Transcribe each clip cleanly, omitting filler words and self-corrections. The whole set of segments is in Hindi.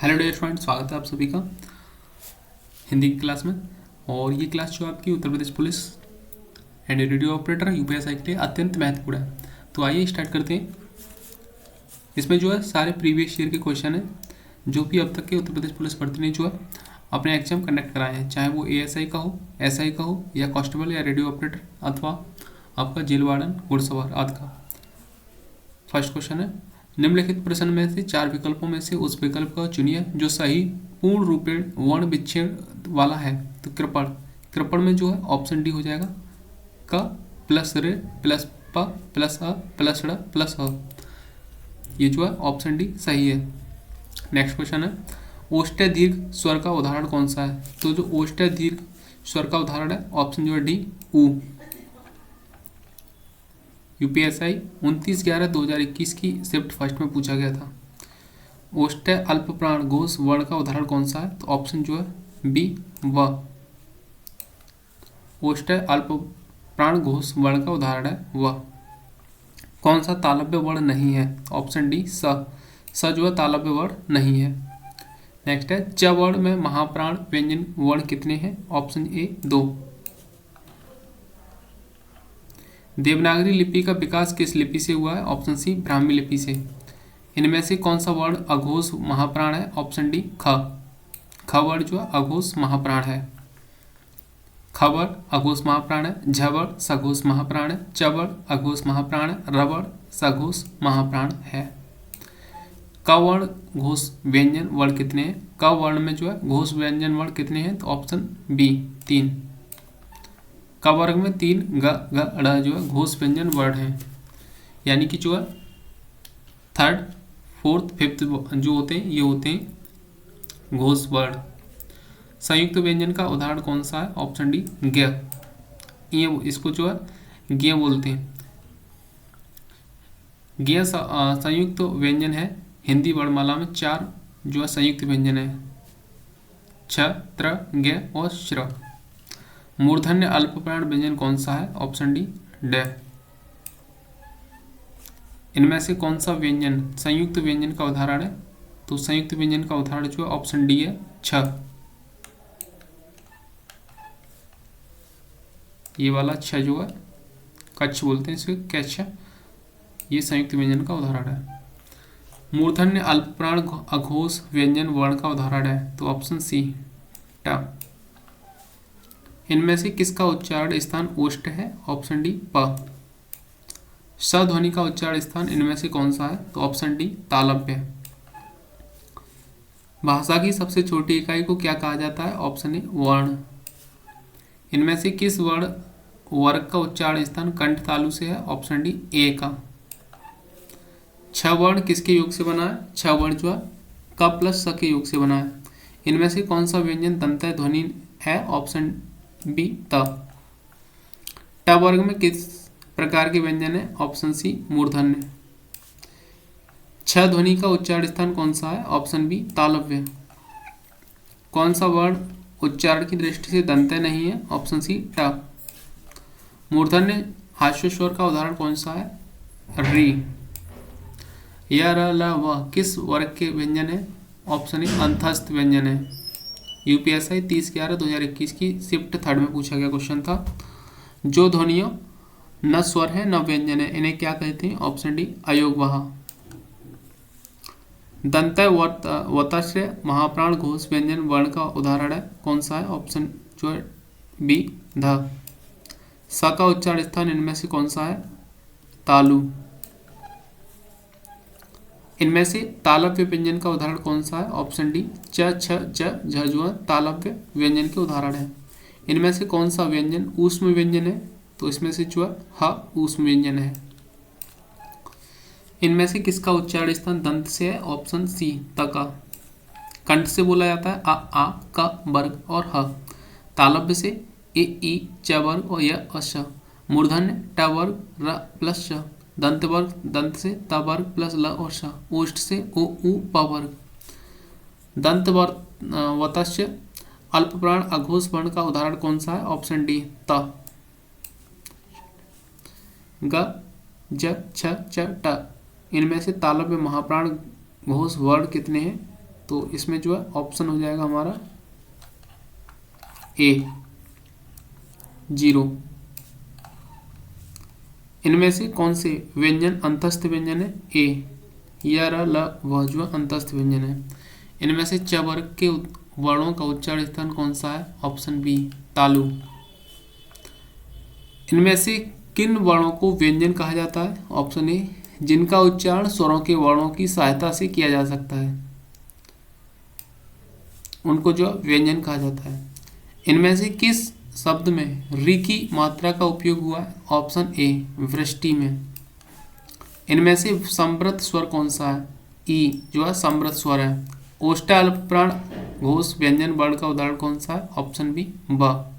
हेलो डियर फ्रेंड्स, स्वागत है आप सभी का हिंदी की क्लास में। और ये क्लास जो आपकी Uttar Pradesh police and radio operator UPSI के लिए अत्यंत महत्वपूर्ण है। तो आइए स्टार्ट करते हैं। इसमें जो है सारे प्रीवियस ईयर के क्वेश्चन हैं जो भी अब तक के उत्तर प्रदेश पुलिस भर्ती ने जो है अपने एग्जाम कंडक्ट कराए हैं, चाहे वो एएसआई का हो, एसआई का हो, या कांस्टेबल या रेडियो ऑपरेटर अथवा आपका जेल वार्डन, घुड़सवार आदि का। फर्स्ट क्वेश्चन है, निम्नलिखित प्रश्न में से चार विकल्पों में से उस विकल्प का चुनिए जो सही पूर्ण रूपेण वर्ण विच्छेद वाला है। तो कृपण, कृपण में जो है ऑप्शन डी हो जाएगा, क प्लस रे प्लस प प्लस अ प्लस ड़ प्लस अ। ये जो है ऑप्शन डी सही है। नेक्स्ट क्वेश्चन है, ओष्ठ्य दीर्घ स्वर का उदाहरण कौन सा है। तो जो ओष्ठ्य दीर्घ स्वर का उदाहरण है ऑप्शन जो है डी, ऊ। यूपीएसआई 29/11/2021 की शिफ्ट फर्स्ट में पूछा गया था। ओष्ठ्य अल्प प्राण घोष वर्ण का उदाहरण कौन सा है। तो ऑप्शन जो है बी, व। ओष्ठ्य अल्प प्राण घोष वर्ण का उदाहरण है व। कौन सा तालव्य वर्ण नहीं है। ऑप्शन डी, स जो है तालव्य वर्ण नहीं है। नेक्स्ट है, च वर्ण में महाप्राण व्यंजन वर्ण कितने हैं। Option A, 2। देवनागरी लिपि का विकास किस लिपि से हुआ है। ऑप्शन सी, ब्राह्मी लिपि से। इनमें से कौन सा वर्ण अघोष महाप्राण है। ऑप्शन डी, ख। ख वर्ण जो है अघोष महाप्राण है। ख वर्ण अघोष महाप्राण है। झ वर्ण सघोष महाप्राण है। च वर्ण अघोष महाप्राण है। र वर्ण सघोष महाप्राण है। क वर्ण घोष व्यंजन वर्ण कितने हैं। क वर्ण में जो है घोष व्यंजन वर्ण कितने हैं। तो ऑप्शन बी, 3। क वर्ग में 3 ग ग ड़ जो है घोष व्यंजन वर्ण है। यानी कि जो है थर्ड, फोर्थ, फिफ्थ जो होते हैं ये होते हैं घोष वर्ण। संयुक्त व्यंजन का उदाहरण कौन सा है। ऑप्शन डी, ज्ञ। ये इसको जो है ज्ञ बोलते हैं। ज्ञ संयुक्त व्यंजन है। हिंदी वर्णमाला में 4 जो है संयुक्त व्यंजन है, छ, त्र, ज्ञ और श्र। मूर्धन्य अल्पप्राण व्यंजन कौन सा है। ऑप्शन डी, ड। इनमें से कौन सा व्यंजन संयुक्त व्यंजन का उदाहरण है। तो संयुक्त व्यंजन का उदाहरण जो है ऑप्शन डी है, छ। ये वाला छ जो है कच्छ बोलते हैं इसे, कैछ। ये संयुक्त व्यंजन का उदाहरण है। मूर्धन्य अल्पप्राण अघोष व्यंजन वर्ण का उदाहरण है। तो ऑप्शन सी, ट। इनमें से किसका उच्चारण स्थान ओष्ठ है। ऑप्शन डी, प। स ध्वनि का उच्चारण स्थान इनमें से कौन सा है। तो ऑप्शन डी, तालव्य। भाषा की सबसे छोटी इकाई को क्या कहा जाता है। ऑप्शन ए, वर्ण। इनमें से किस वर्ण वर्ग का उच्चारण स्थान कंठ तालु से है। ऑप्शन डी, ए का। छ वर्ण किसके योग से बना है। छ वर्ण जो है क प्लस स के योग से बना है। इनमें से कौन सा व्यंजन दंत ध्वनि है। ऑप्शन बी, त। ट वर्ग में किस प्रकार के व्यंजन है। ऑप्शन सी, मूर्धन्य। छ ध्वनि का उच्चारण स्थान कौन सा है। ऑप्शन बी, तालव्य। कौन सा वर्ण उच्चारण की दृष्टि से दंत्य नहीं है। ऑप्शन सी, ट। मूर्धन्य हास्य स्वर का उदाहरण कौन सा है। री। य, र, ल, व किस वर्ग के व्यंजन है। ऑप्शन ए, अंतस्थ व्यंजन है। यूपीएसआई 30/11/2021 की शिफ्ट थर्ड में पूछा गया क्वेश्चन था। जो ध्वनियों न स्वर है न व्यंजन है इन्हें क्या कहते हैं। ऑप्शन डी, अयोगवाह। दंत वतस्य महाप्राण घोष व्यंजन वर्ण का उदाहरण है कौन सा है। ऑप्शन जो है बी, ध। स का उच्चारण स्थान इनमें से कौन सा है। तालु। इनमें से तालव्य व्यंजन का उदाहरण कौन सा है। ऑप्शन डी, च, छ, ज, झ जो है तालव्य व्यंजन के उदाहरण है। इनमें से कौन सा व्यंजन ऊष्म व्यंजन है। तो इसमें से जो है ह ऊष्म व्यंजन है। इनमें से किसका उच्चारण स्थान दंत से है। ऑप्शन सी, त का। कंठ से बोला जाता है आ, क वर्ग और ह। तालव्य से ए, ई, च वर्ग और य, अश। मूर्धन्य ट वर्ग र प्लस श। दंत वर्ग दंत से त वर्ग प्लस ल और श। ओष्ठ से ओ, उ, प वर्ग। दंत वतस्य अल्पप्राण अघोष वर्ण का उदाहरण कौन सा है। ऑप्शन डी, त। ग, ज, छ, च, ट। इनमें से तालव्य महाप्राण घोष वर्ण कितने हैं। तो इसमें जो है ऑप्शन हो जाएगा हमारा ए 0। इनमें से कौन से व्यंजन अंतस्थ व्यंजन है? ए या र ल वह जो अंतस्थ व्यंजन है। इनमें से च वर्ग के वर्णों का उच्चारण स्थान कौन सा है? ऑप्शन बी तालु। इनमें से किन वर्णों को व्यंजन कहा जाता है? ऑप्शन ए जिनका उच्चारण स्वरों के वर्णों की सहायता से किया जा सकता है, उनको जो व्यंजन कहा जाता है। इनमें से किस शब्द में री की मात्रा का उपयोग हुआ है? ऑप्शन ए वृष्टि में। इनमें से समृद्ध स्वर कौन सा है? ई जो है समृद्ध स्वर है। ओष्ठा अल्पप्राण घोष व्यंजन वर्ण का उदाहरण कौन सा है? ऑप्शन बी ब।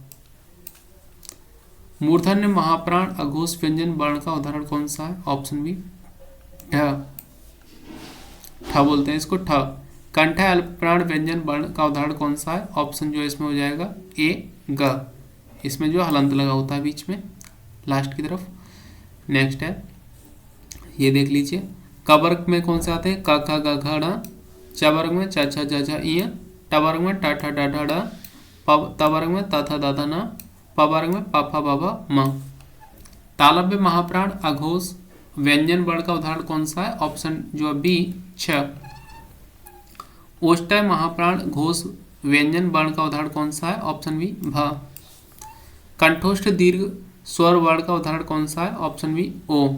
मूर्धन्य महाप्राण अघोष व्यंजन वर्ण का उदाहरण कौन सा है? ऑप्शन बी ढ। ठ बोलते हैं इसको, ठ। कंठ अल्पप्राण व्यंजन वर्ण का उदाहरण कौन सा है? ऑप्शन जो इसमें हो जाएगा ए ग। इसमें जो हलंत लगा होता है बीच में लास्ट की तरफ। नेक्स्ट है, ये देख लीजिए, क वर्ग में कौन से आते हैं? क ख ग घ ड़। च वर्ग में च छ ज झ इ। ट वर्ग में ट ठ ड ढ ड। त वर्ग में त थ द ध न। प वर्ग में प फ ब भ म। तालव्य महाप्राण अघोष व्यंजन वर्ण का उदाहरण कौन सा है? ऑप्शन जो है बी छ। ओष्ठ्य महाप्राण घोष व्यंजन वर्ण का उदाहरण कौन सा है? ऑप्शन बी भ। कंठोष्ठ दीर्घ स्वर वर्ण का उदाहरण कौन सा है? ऑप्शन बी ओ।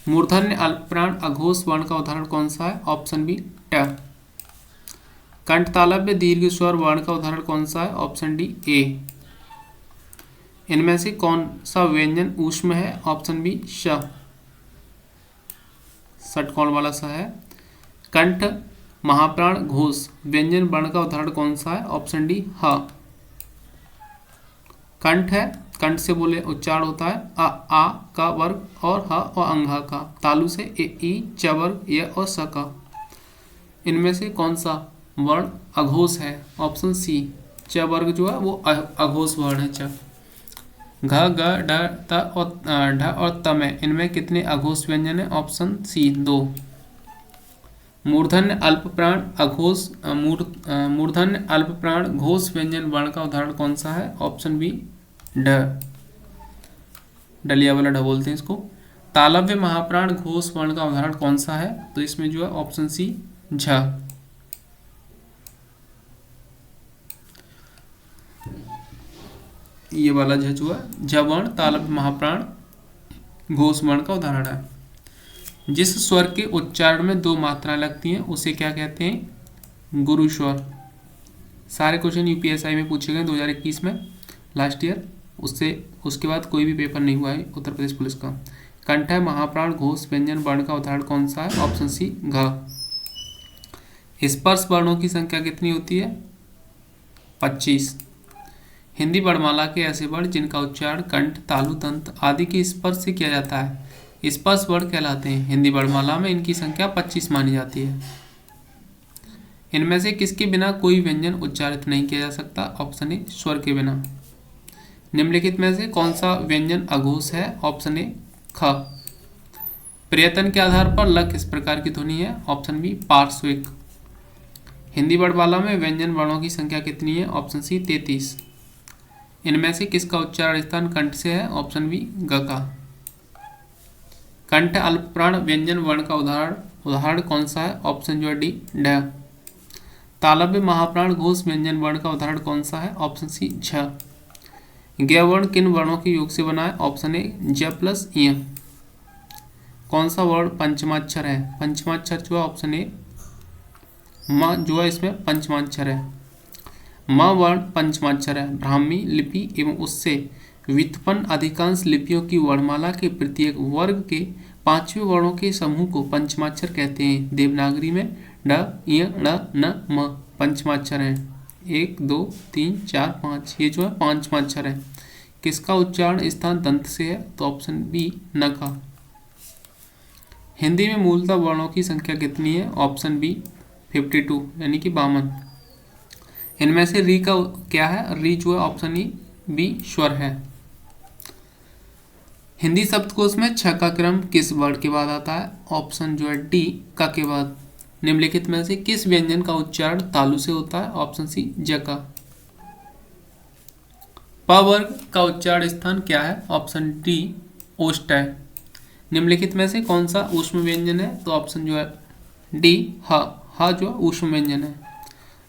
मूर्धन्य अल्पप्राण अघोष वर्ण का उदाहरण कौन सा है? ऑप्शन बी ट। कंठ तालव्य दीर्घ स्वर वर्ण का उदाहरण कौन सा है? Option D A. इनमें से कौन सा व्यंजन ऊष्म है? ऑप्शन बी श, षटकोण वाला सा है। कंठ महाप्राण घोष व्यंजन वर्ण का उदाहरण कौन सा है? ऑप्शन डी ह। कंठ है, कंठ से बोले उच्चारण होता है आ का वर्ग और ह और अंघा का। तालु से ए ई च वर्ग य और स का। इनमें से कौन सा वर्ण अघोष है? ऑप्शन सी च वर्ग जो है वो अघोष वर्ण है। च घ ग ड त और ढ और त में इनमें कितने अघोष व्यंजन है? Option C 2। मूर्धन्य अल्पप्राण अघोष मूर्धन्य अल्पप्राण घोष व्यंजन वर्ण का उदाहरण कौन सा है? ऑप्शन बी ढ, डलिया वाला ढ बोलते हैं इसको। तालव्य महाप्राण घोष वर्ण का उदाहरण कौन सा है? तो इसमें जो है ऑप्शन सी झ। ये वाला झ जो है झ वर्ण तालव्य महाप्राण घोष वर्ण का उदाहरण है। जिस स्वर के उच्चारण में 2 मात्राएं लगती हैं उसे क्या कहते हैं? गुरु स्वर। सारे क्वेश्चन यूपीएसआई में पूछे गए 2021 में लास्ट ईयर, उसके बाद कोई भी पेपर नहीं हुआ है उत्तर प्रदेश पुलिस का। कंठ महाप्राण घोष व्यंजन वर्ण का उदाहरण कौन सा है? ऑप्शन सी घ। स्पर्श वर्णों की संख्या कितनी होती है? 25। हिंदी वर्णमाला के ऐसे वर्ण जिनका उच्चारण कंठ तालु दंत आदि के स्पर्श से किया जाता है स्पर्श वर्ण कहलाते हैं। हिंदी वर्णमाला में इनकी संख्या 25 मानी जाती है। इनमें से किसके बिना कोई व्यंजन उच्चारित नहीं किया जा सकता? ऑप्शन ए स्वर के बिना। निम्नलिखित में से कौन सा व्यंजन अघोष है? ऑप्शन ए ख। प्रयत्न के आधार पर ल किस प्रकार की ध्वनि है? ऑप्शन बी पार्श्विक। हिंदी वर्णमाला में व्यंजन वर्णों की संख्या कितनी है? Option C 33। इनमें से किसका उच्चारण स्थान कंठ से है? ऑप्शन बी ग का। कंठ अल्पप्राण व्यंजन वर्ण का उदाहरण कौन सा है? ऑप्शन जो है डी ढ। तालव्य महाप्राण घोष व्यंजन वर्ण का उदाहरण कौन सा है? ऑप्शन सी झ। ज्ञ वर्ण किन वर्णों के योग से बना है? ऑप्शन ए ज प्लस य। कौन सा वर्ण पंचमाक्षर है? पंचमाक्षर जो है ऑप्शन ए म जो है इसमें पंचमाक्षर है। म वर्ण पंचमाक्षर है। ब्राह्मी लिपि एवं उससे व्युत्पन्न अधिकांश लिपियों की वर्णमाला के प्रत्येक वर्ग के 5वें वर्णों के समूह को पंचमाक्षर कहते हैं। देवनागरी में ड य ण न म पंचमाक्षर हैं। 1 2 3 4 5 ये जो है पांचमाक्षर है। किसका उच्चारण स्थान दंत से है? तो ऑप्शन बी न का। हिंदी में मूलतः वर्णों की संख्या कितनी है? ऑप्शन बी 52 यानी कि 52। इनमें से री का क्या है? री जो है ऑप्शन ई बी स्वर है। हिंदी शब्दकोश में छ का क्रम किस वर्ण के बाद आता है? ऑप्शन जो है डी का के बाद। निम्नलिखित में से किस व्यंजन का उच्चारण तालु से होता है? ऑप्शन सी जका। प वर्ग का उच्चारण स्थान क्या है? ऑप्शन डी ओष्ठ है। निम्नलिखित में से कौन सा ऊष्म व्यंजन है? तो ऑप्शन जो है डी ह जो ऊष्म व्यंजन है।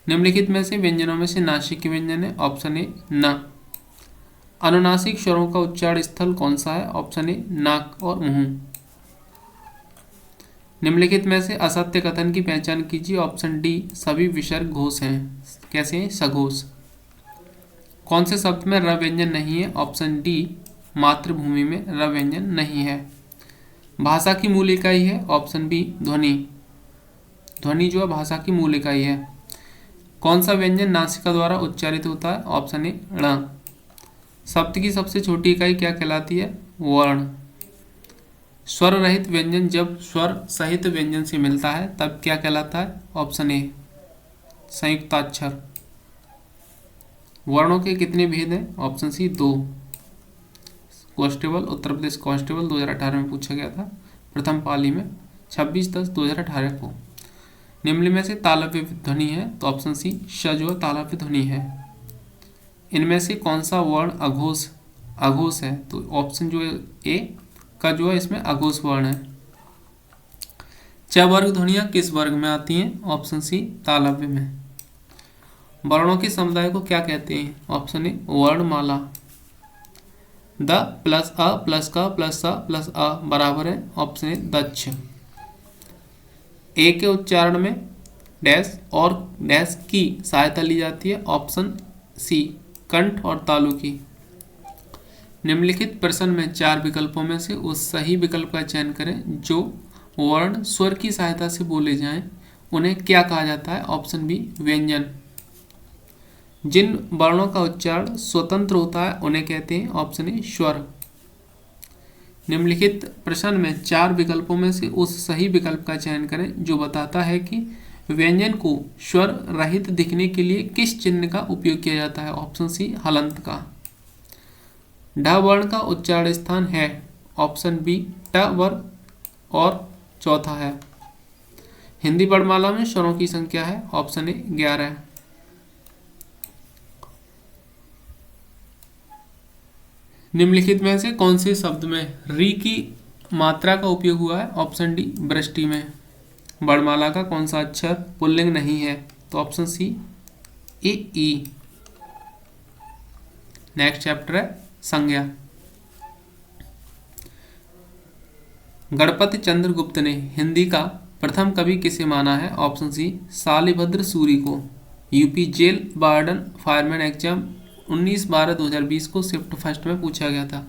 निम्नलिखित में से व्यंजनों में से नासिक व्यंजन है? ऑप्शन ए न। अनुनासिक स्वरों का उच्चारण स्थल कौन सा है? ऑप्शन ए नाक और मुंह। निम्नलिखित में से असत्य कथन की पहचान कीजिए। ऑप्शन डी सभी विसर्ग घोष हैं। कैसे हैं? सघोष। कौन से शब्द में र व्यंजन नहीं है? ऑप्शन डी मातृभूमि में र व्यंजन नहीं है। भाषा की मूल इकाई है? ऑप्शन बी ध्वनि। ध्वनि जो है भाषा की मूल इकाई है। कौन सा व्यंजन नासिका द्वारा उच्चारित होता है? ऑप्शन ए ण। शब्द की सबसे छोटी इकाई क्या कहलाती है? वर्ण। स्वर रहित व्यंजन जब स्वर सहित व्यंजन से मिलता है तब क्या कहलाता है? ऑप्शन ए संयुक्ताक्षर। वर्णों के कितने भेद हैं? Option C 2। Constable Uttar Pradesh constable 2018 में पूछा गया था, प्रथम पाली में 26/10/2018 को। निम्न में से तालव्य ध्वनि है? तो ऑप्शन सी श जो तालव्य ध्वनि है। इनमें से कौन सा वर्ण अघोष है? तो ऑप्शन जो है ए का जो है इसमें अघोष वर्ण है। च वर्ग ध्वनियां किस वर्ग में आती हैं? ऑप्शन सी तालव्य में। वर्णों के समुदाय को क्या कहते हैं? ऑप्शन ए वर्णमाला। द प्लस अ प्लस क प्लस स प्लस अ बराबर है ऑप्शन ए दक्ष। ए के उच्चारण में डैश और डैश की सहायता ली जाती है। ऑप्शन सी कंठ और तालु की। निम्नलिखित प्रश्न में 4 विकल्पों में से उस सही विकल्प का चयन करें जो वर्ण स्वर की सहायता से बोले जाएं। उन्हें क्या कहा जाता है? ऑप्शन बी व्यंजन। जिन वर्णों का उच्चारण स्वतंत्र होता है उन्हें कहते हैं? ऑप्शन ए स्वर। निम्नलिखित प्रश्न में 4 विकल्पों में से उस सही विकल्प का चयन करें जो बताता है कि व्यंजन को स्वर रहित दिखने के लिए किस चिन्ह का उपयोग किया जाता है? ऑप्शन सी हलंत का। ढ वर्ण का उच्चारण स्थान है? ऑप्शन बी ट वर्ग और चौथा है। हिंदी वर्णमाला में स्वरों की संख्या है? Option A 11। निम्नलिखित में से कौन से शब्द में री की मात्रा का उपयोग हुआ है? ऑप्शन डी वृष्टि में। वर्णमाला का कौन सा अक्षर पुल्लिंग नहीं है? तो ऑप्शन सी ए ई। नेक्स्ट चैप्टर है संज्ञा। गणपति चंद्र गुप्त ने हिंदी का प्रथम कवि किसे माना है? ऑप्शन सी शालिभद्र सूरी को। UP jail warden fireman exam 19/12/2020 को शिफ्ट फर्स्ट में पूछा गया था।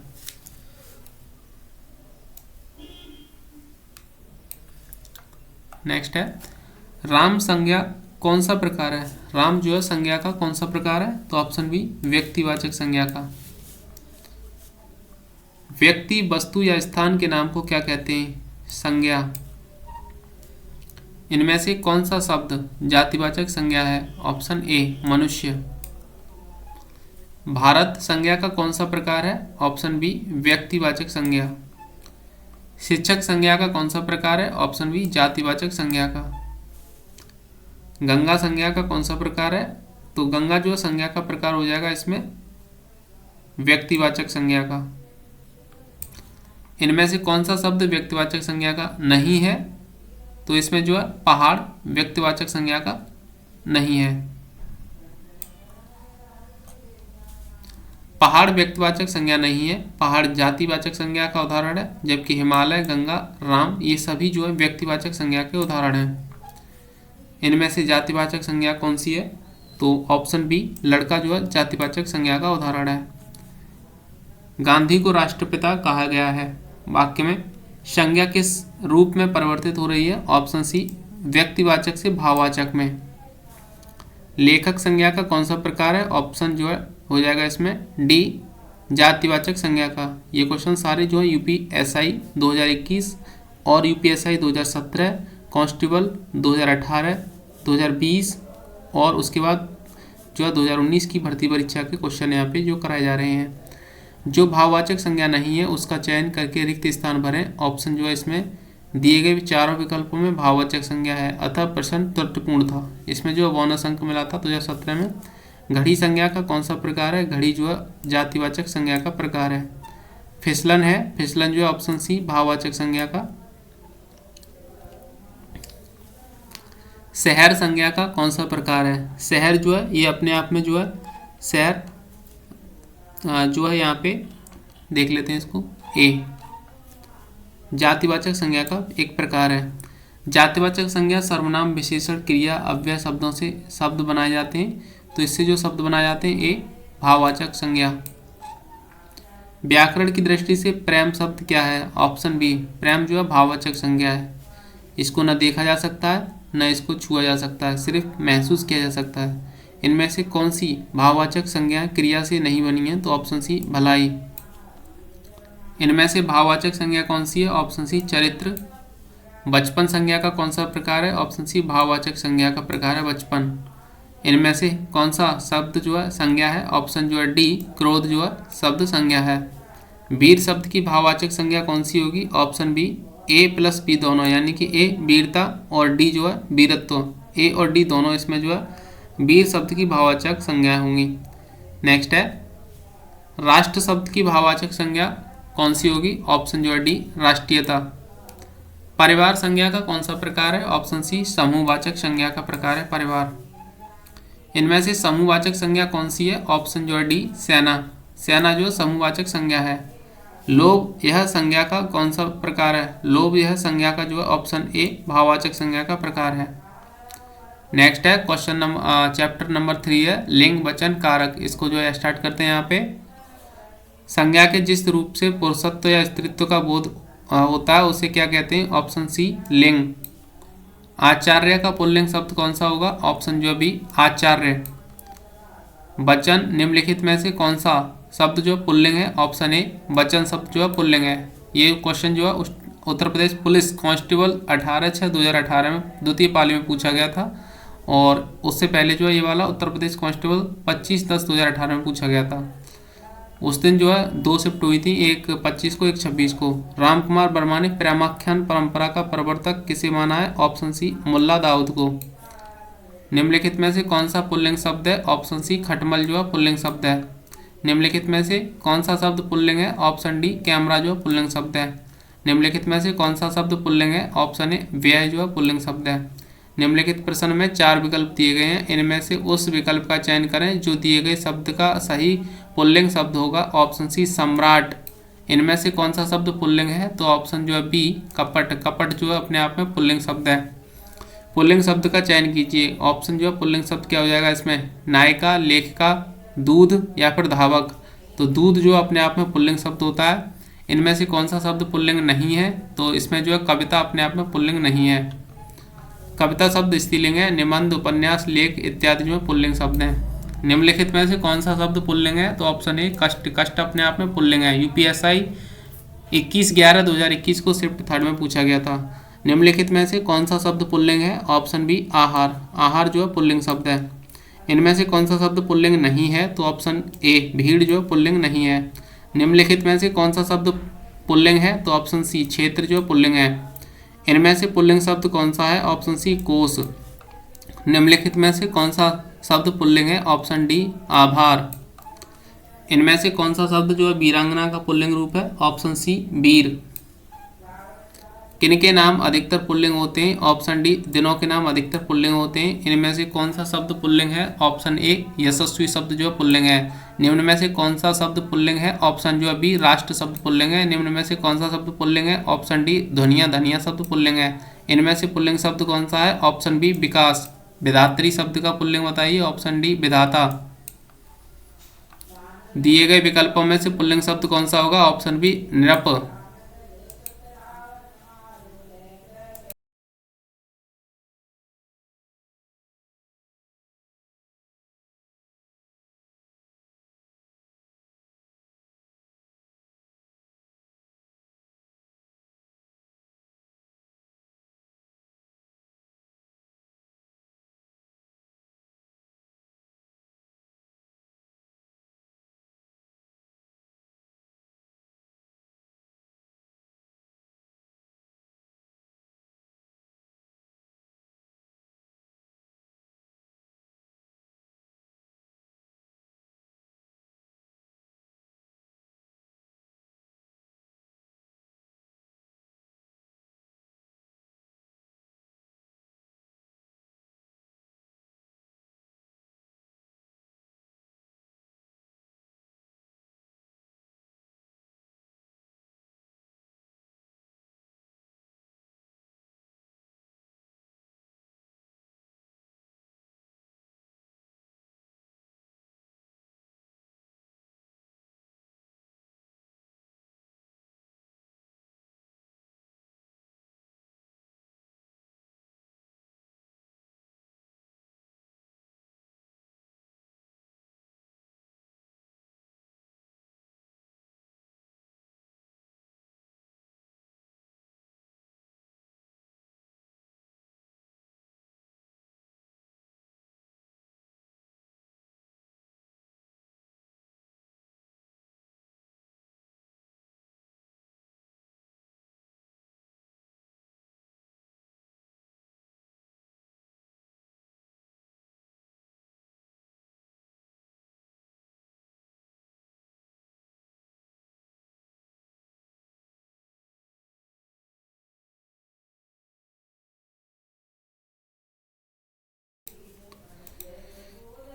नेक्स्ट है राम संज्ञा कौन सा प्रकार है? राम जो है संज्ञा का कौन सा प्रकार है? तो ऑप्शन बी व्यक्तिवाचक संज्ञा का। व्यक्ति वस्तु या स्थान के नाम को क्या कहते हैं? संज्ञा। इनमें से कौन सा शब्द जातिवाचक संज्ञा है? ऑप्शन ए मनुष्य। भारत संज्ञा का कौन सा प्रकार है? ऑप्शन बी व्यक्तिवाचक संज्ञा। शिक्षक संज्ञा का कौन सा प्रकार है? ऑप्शन बी जातिवाचक संज्ञा का। गंगा संज्ञा का कौन सा प्रकार है? तो गंगा जो संज्ञा का प्रकार हो जाएगा इसमें व्यक्तिवाचक संज्ञा का। इनमें से कौन सा शब्द व्यक्तिवाचक संज्ञा का नहीं है? तो इसमें जो है पहाड़ व्यक्तिवाचक संज्ञा का नहीं है। पहाड़ व्यक्तिवाचक संज्ञा नहीं है, पहाड़ जातिवाचक संज्ञा का उदाहरण है, जबकि हिमालय, गंगा, राम ये सभी जो है व्यक्तिवाचक संज्ञा के उदाहरण हैं। इनमें से जातिवाचक संज्ञा कौन सी है? तो ऑप्शन बी लड़का जो है जातिवाचक संज्ञा का उदाहरण है। गांधी को राष्ट्रपिता कहा गया है। वाक्य में संज्ञा किस रूप में परिवर्तित हो रही है? ऑप्शन सी व्यक्तिवाचक से भाववाचक में। लेखक संज्ञा का कौन सा प्रकार है? ऑप्शन जो है हो जाएगा इसमें डी जातिवाचक संज्ञा का। ये क्वेश्चन सारे जो है यूपीएसआई 2021 और यूपीएसआई 2017, कांस्टेबल 2018, 2020 और उसके बाद जो है 2019 की भर्ती परीक्षा के क्वेश्चन यहाँ पे जो कराए जा रहे हैं। जो भाववाचक संज्ञा नहीं है उसका चयन करके रिक्त स्थान भरें। ऑप्शन जो है इसमें दिए गए चारों विकल्पों में भाववाचक संज्ञा है, अतः प्रश्न त्रुटिपूर्ण था। इसमें जो बोनस अंक मिला था 2017 में। घड़ी संज्ञा का कौन सा प्रकार है? घड़ी जो है जातिवाचक संज्ञा का प्रकार है। फिसलन है, फिसलन जो है ऑप्शन सी भाववाचक संज्ञा का। शहर संज्ञा का कौन सा प्रकार है? शहर जो है ये अपने आप में जो है शहर जो है यहाँ पे देख लेते हैं इसको, ए जातिवाचक संज्ञा का एक प्रकार है। जातिवाचक संज्ञा सर्वनाम विशेषण क्रिया अव्यय शब्दों से शब्द बनाए जाते हैं, तो इससे जो शब्द बनाए जाते हैं ए भाववाचक संज्ञा। व्याकरण की दृष्टि से प्रेम शब्द क्या है? ऑप्शन बी प्रेम जो है भाववाचक संज्ञा है। इसको न देखा जा सकता है न इसको छुआ जा सकता है, सिर्फ महसूस किया जा सकता है। इनमें से कौन सी भाववाचक संज्ञा क्रिया से नहीं बनी है? तो ऑप्शन सी भलाई। इनमें से भाववाचक संज्ञा कौन सी है? ऑप्शन सी चरित्र। बचपन संज्ञा का कौन सा प्रकार है? ऑप्शन सी भाववाचक संज्ञा का प्रकार है बचपन। इनमें से कौन सा शब्द जो है संज्ञा है? ऑप्शन जो है डी क्रोध जो है शब्द संज्ञा है। वीर शब्द की भाववाचक संज्ञा कौन सी होगी? ऑप्शन बी ए प्लस बी दोनों, यानी कि ए वीरता और डी जो है वीरत्व। ए और डी दोनों इसमें जो है वीर शब्द की भाववाचक संज्ञा होंगी। नेक्स्ट है राष्ट्र शब्द की भाववाचक संज्ञा कौन सी होगी? ऑप्शन जो है डी राष्ट्रीयता। परिवार संज्ञा का कौन सा प्रकार है? ऑप्शन सी समूहवाचक संज्ञा का प्रकार है परिवार। इनमें से समूहवाचक संज्ञा कौन सी है? ऑप्शन जो है डी सेना। सेना जो समूहवाचक संज्ञा है। लोभ यह संज्ञा का कौन सा प्रकार है? लोभ यह संज्ञा का जो है ऑप्शन ए भाववाचक संज्ञा का प्रकार है। नेक्स्ट है क्वेश्चन नंबर चैप्टर नंबर 3 है लिंग वचन कारक। इसको जो है स्टार्ट करते हैं। यहाँ पे संज्ञा के जिस रूप से पुरुषत्व या स्त्रीत्व का बोध होता है उसे क्या कहते हैं? ऑप्शन सी लिंग। आचार्य का पुल्लिंग शब्द कौन सा होगा? ऑप्शन जो बी आचार्य। वचन निम्नलिखित में से कौन सा शब्द जो पुल्लिंग है? ऑप्शन ए वचन शब्द जो है पुल्लिंग है। ये क्वेश्चन जो है उत्तर प्रदेश पुलिस कांस्टेबल 18/6/2018 में द्वितीय पाली में पूछा गया था, और उससे पहले जो है ये वाला उत्तर प्रदेश कांस्टेबल 25/10/2018 में पूछा गया था। उस दिन जो है 2 शिफ्ट हुई थी, एक 25 को एक 26 को। रामकुमार वर्मा ने प्रेमाख्यान परंपरा का प्रवर्तक किसे माना है? ऑप्शन सी मुल्ला दाऊद को। निम्नलिखित में से कौन सा पुल्लिंग शब्द है? ऑप्शन सी खटमल जो है पुल्लिंग शब्द है। निम्नलिखित में से कौन सा शब्द पुल्लिंग है? ऑप्शन डी कैमरा जो पुल्लिंग शब्द है। निम्नलिखित में से कौन सा शब्द पुल्लिंग है? ऑप्शन ए व्यय जो है पुल्लिंग शब्द है। निम्नलिखित प्रश्न में 4 विकल्प दिए गए हैं, इनमें से उस विकल्प का चयन करें जो दिए गए शब्द का सही पुल्लिंग शब्द होगा। ऑप्शन सी सम्राट। इनमें से कौन सा शब्द पुल्लिंग है? तो ऑप्शन जो है बी कपट। कपट जो है अपने आप में पुल्लिंग शब्द है। पुल्लिंग शब्द का चयन कीजिए। ऑप्शन जो है पुल्लिंग शब्द क्या हो जाएगा इसमें? नायिका, लेखिका, दूध या फिर धावक। तो दूध जो अपने आप में पुल्लिंग शब्द होता है। इनमें से कौन सा शब्द पुल्लिंग नहीं है? तो इसमें जो है कविता अपने आप में पुल्लिंग नहीं है। कविता शब्द स्त्रीलिंग है। निबंध, उपन्यास, लेख इत्यादि जो है पुल्लिंग शब्द हैं। निम्नलिखित में से कौन सा शब्द पुल्लिंग है? तो ऑप्शन ए कष्ट। कष्ट अपने आप में पुल्लिंग है। यूपीएसआई 21/11/2021 को शिफ्ट 3 में पूछा गया था। निम्नलिखित में से कौन सा शब्द पुल्लिंग है? ऑप्शन बी आहार। आहार जो है पुल्लिंग शब्द है। इनमें से कौन सा शब्द पुल्लिंग नहीं है? तो ऑप्शन ए भीड़ जो है पुल्लिंग नहीं है। निम्नलिखित में से कौन सा शब्द पुल्लिंग है? तो ऑप्शन सी क्षेत्र जो है पुल्लिंग है। इनमें से पुल्लिंग शब्द कौन सा है? ऑप्शन सी कोश। निम्नलिखित में से कौन सा शब्द पुल्लिंग है? ऑप्शन डी आभार। इनमें से कौन सा शब्द जो है वीरांगना का पुल्लिंग रूप है? ऑप्शन सी वीर। किनके नाम अधिकतर पुल्लिंग होते हैं? ऑप्शन डी दिनों के नाम अधिकतर पुल्लिंग होते हैं। इनमें से कौन सा शब्द पुल्लिंग है? ऑप्शन ए यशस्वी शब्द जो है पुल्लिंग है। निम्न में से कौन सा शब्द पुल्लिंग है? ऑप्शन जो है बी राष्ट्र शब्द पुल्लिंग है। निम्न में से कौन सा शब्द पुल्लिंग है? ऑप्शन डी ध्वनिया धनिया शब्द पुल्लिंग है। इनमें से पुल्लिंग शब्द कौन सा है? ऑप्शन बी विकास। विधात्री शब्द का पुल्लिंग बताइए। ऑप्शन डी विधाता। दिए गए विकल्पों में से पुल्लिंग शब्द कौन सा होगा? ऑप्शन बी नृप।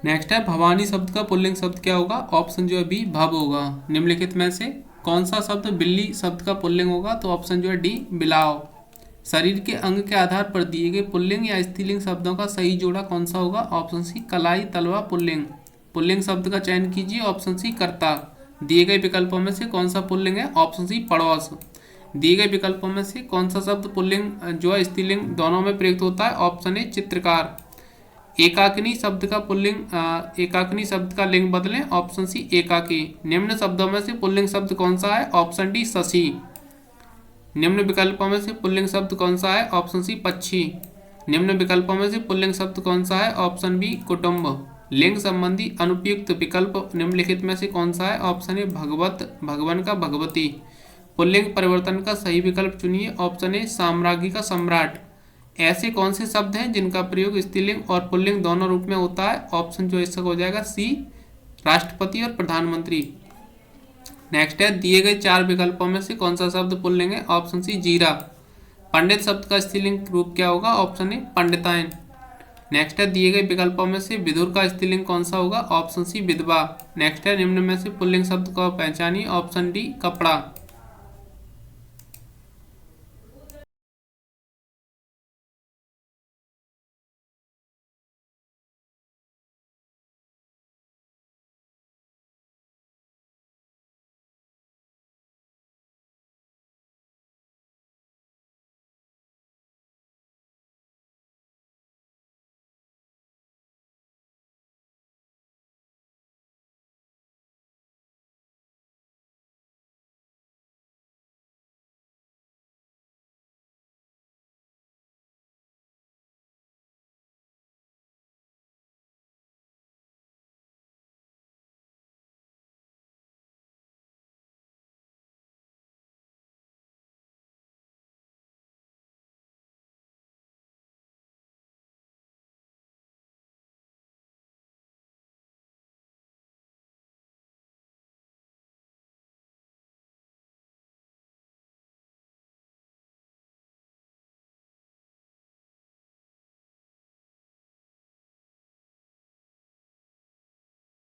नेक्स्ट है भवानी शब्द का पुल्लिंग शब्द क्या होगा? ऑप्शन जो है बी भव होगा। निम्नलिखित में से कौन सा शब्द बिल्ली शब्द का पुल्लिंग होगा? तो ऑप्शन जो है डी बिलाव। शरीर के अंग के आधार पर दिए गए पुल्लिंग या स्त्रीलिंग शब्दों का सही जोड़ा कौन सा होगा? ऑप्शन सी कलाई तलवा पुल्लिंग। पुल्लिंग शब्द का चयन कीजिए। ऑप्शन सी कर्ता। दिए गए विकल्पों में से कौन सा पुल्लिंग है? ऑप्शन सी पड़ोस। दिए गए विकल्पों में से कौन सा शब्द पुल्लिंग जो है स्त्रीलिंग दोनों में प्रयुक्त होता है? ऑप्शन ए चित्रकार। एकाकिनी शब्द का पुल्लिंग एकाकिनी शब्द का लिंग बदलें। ऑप्शन सी एकाकी। निम्न शब्दों में से पुल्लिंग शब्द कौन सा है? Option D Shashi. निम्न विकल्पों में से पुल्लिंग शब्द कौन सा है? ऑप्शन सी पक्षी। निम्न विकल्पों में से पुल्लिंग शब्द कौन सा है? ऑप्शन बी कुटुंब। लिंग संबंधी अनुपयुक्त विकल्प निम्नलिखित में से कौन सा है? ऑप्शन ए भगवत, भगवान का भगवती। पुल्लिंग परिवर्तन का सही विकल्प चुनिए। ऑप्शन ए साम्राज्ञी का सम्राट। ऐसे कौन से शब्द हैं जिनका प्रयोग स्त्रीलिंग और पुल्लिंग दोनों रूप में होता है? ऑप्शन जो इसका हो जाएगा सी राष्ट्रपति और प्रधानमंत्री। नेक्स्ट है दिए गए 4 विकल्पों में से कौन सा शब्द पुल्लिंग है? ऑप्शन सी जीरा। पंडित शब्द का स्त्रीलिंग रूप क्या होगा? Option A Panditayan. नेक्स्ट है दिए गए विकल्पों में से विदुर का स्त्रीलिंग कौन सा होगा? ऑप्शन सी विधवा। नेक्स्ट है निम्न में से पुल्लिंग शब्द को पहचानिए। ऑप्शन डी कपड़ा।